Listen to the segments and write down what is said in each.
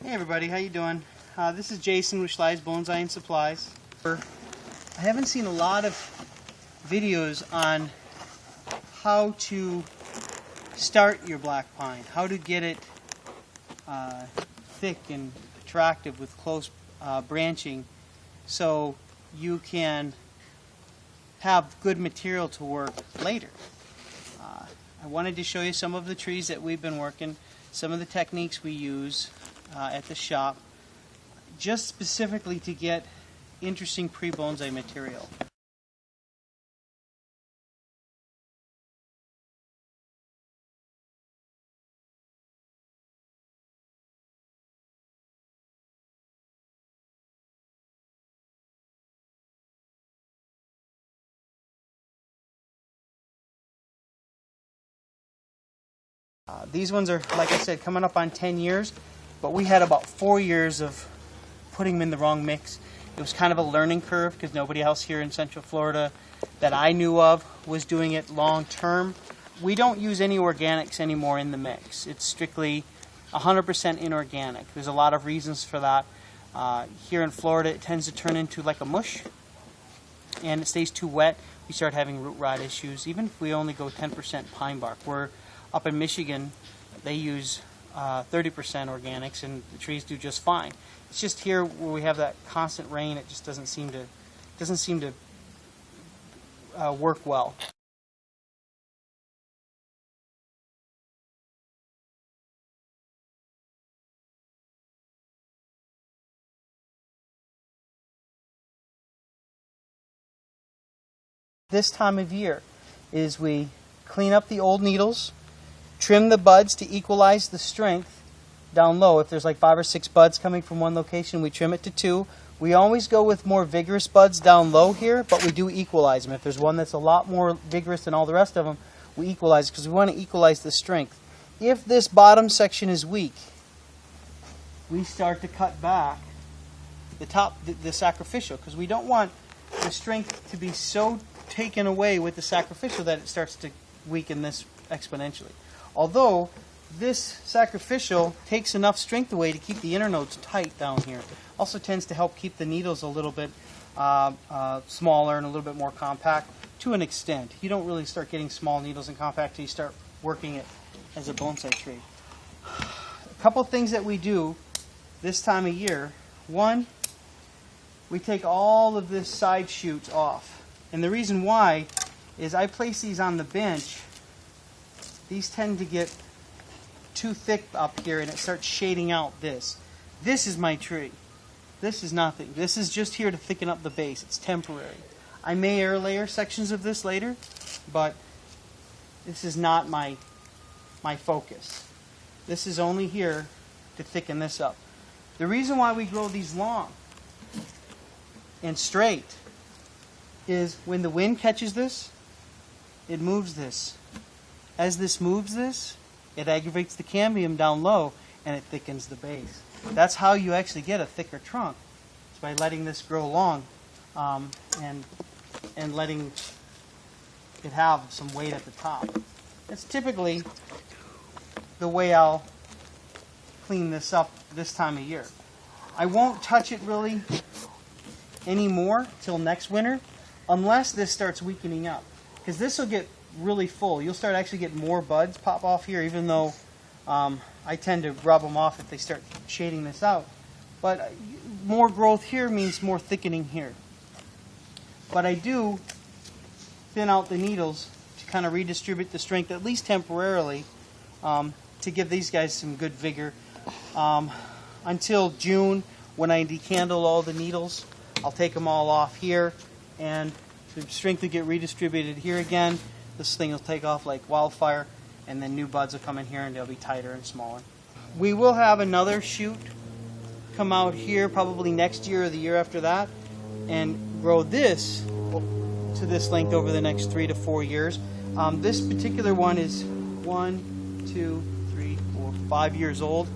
Hey everybody, how you doing? This is Jason with Schley's Bonsai and Supplies. I haven't seen a lot of videos on how to start your black pine, how to get it thick and attractive with close branching so you can have good material to work later. I wanted to show you some of the trees that we've been working, some of the techniques we use at the shop, just specifically to get interesting pre-bonsai material. These ones are, like I said, coming up on 10 years, but we had about 4 years of putting them in the wrong mix. It was kind of a learning curve because nobody else here in Central Florida that I knew of was doing it long term. We don't use any organics anymore in the mix. It's strictly 100% inorganic. There's a lot of reasons for that. Here in Florida, it tends to turn into like a mush, and it stays too wet. We start having root rot issues, even if we only go 10% pine bark. We're up in Michigan, they use 30% organics, and the trees do just fine. It's just here where we have that constant rain, it just doesn't seem to work well. This time of year is we clean up the old needles, trim the buds to equalize the strength down low. If there's like 5 or 6 buds coming from one location, we trim it to 2. We always go with more vigorous buds down low here, but we do equalize them. If there's one that's a lot more vigorous than all the rest of them, we equalize because we want to equalize the strength. If this bottom section is weak, we start to cut back the top, the sacrificial, because we don't want the strength to be so taken away with the sacrificial that it starts to weaken this exponentially. Although this sacrificial takes enough strength away to keep the internodes tight down here. Also tends to help keep the needles a little bit smaller and a little bit more compact to an extent. You don't really start getting small needles and compact until you start working it as a bonsai tree. A couple things that we do this time of year. One, we take all of this side shoots off. And the reason why is I place these on the bench. These tend to get too thick up here and it starts shading out this. This is my tree. This is nothing. This is just here to thicken up the base. It's temporary. I may air layer sections of this later, but this is not my focus. This is only here to thicken this up. The reason why we grow these long and straight is when the wind catches this, it moves this. As this moves this, it aggravates the cambium down low and it thickens the base. That's how you actually get a thicker trunk. It's by letting this grow long and letting it have some weight at the top. That's typically the way I'll clean this up this time of year. I won't touch it really anymore till next winter unless this starts weakening up, because this will get really full. You'll start actually getting more buds pop off here, even though I tend to rub them off if they start shading this out. But more growth here means more thickening here. But I do thin out the needles to kind of redistribute the strength, at least temporarily, to give these guys some good vigor. Until June, when I decandle all the needles, I'll take them all off here, and the strength will get redistributed here again. This thing will take off like wildfire, and then new buds will come in here and they'll be tighter and smaller. We will have another shoot come out here probably next year or the year after that and grow this to this length over the next 3 to 4 years. This particular one is 1, 2, 3, 4, 5 years old.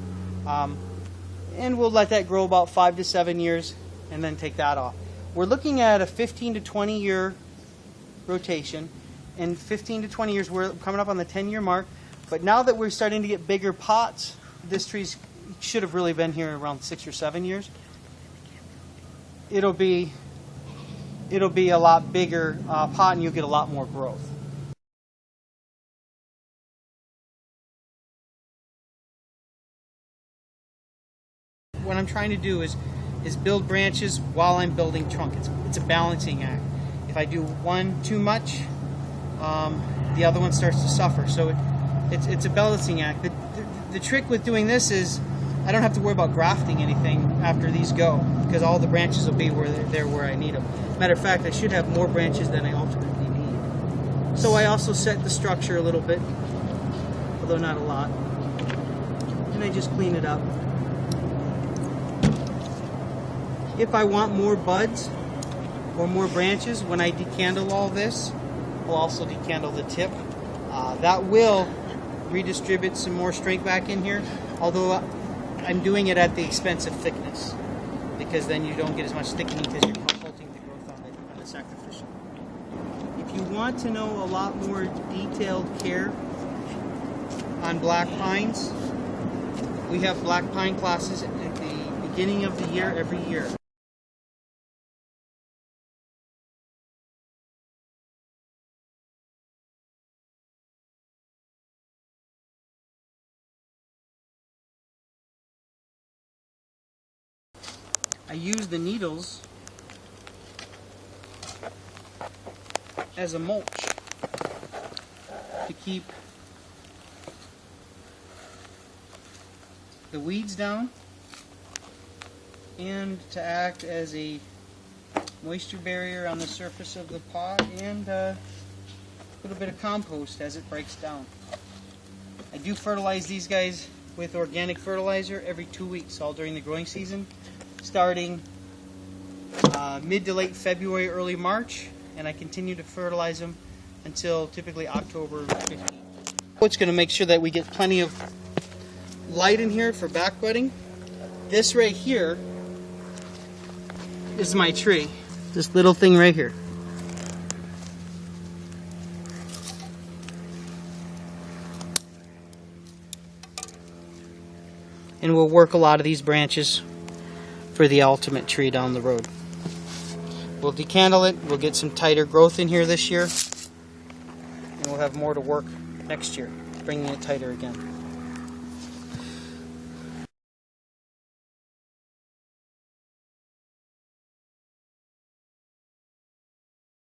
And we'll let that grow about 5 to 7 years and then take that off. We're looking at a 15 to 20 year rotation. In 15 to 20 years, we're coming up on the 10-year mark. But now that we're starting to get bigger pots, this tree's should have really been here around 6 or 7 years. It'll be a lot bigger pot, and you'll get a lot more growth. What I'm trying to do is build branches while I'm building trunk. It's a balancing act. If I do one too much, the other one starts to suffer. So it's a balancing act. The trick with doing this is I don't have to worry about grafting anything after these go, because all the branches will be where I need them. Matter of fact, I should have more branches than I ultimately need. So I also set the structure a little bit, although not a lot. And I just clean it up. If I want more buds or more branches, when I decandle all this, I'll also decandle the tip. That will redistribute some more strength back in here, although I'm doing it at the expense of thickness, because then you don't get as much thickening because you're halting the growth on the sacrificial. If you want to know a lot more detailed care on black pines, we have black pine classes at the beginning of the year every year. I use the needles as a mulch to keep the weeds down and to act as a moisture barrier on the surface of the pot, and a little bit of compost as it breaks down. I do fertilize these guys with organic fertilizer every 2 weeks, all during the growing season, starting mid to late February, early March, and I continue to fertilize them until typically October 15th. It's going to make sure that we get plenty of light in here for back budding. This right here is my tree, this little thing right here. And we'll work a lot of these branches for the ultimate tree down the road. We'll decandle it, we'll get some tighter growth in here this year, and we'll have more to work next year, bringing it tighter again.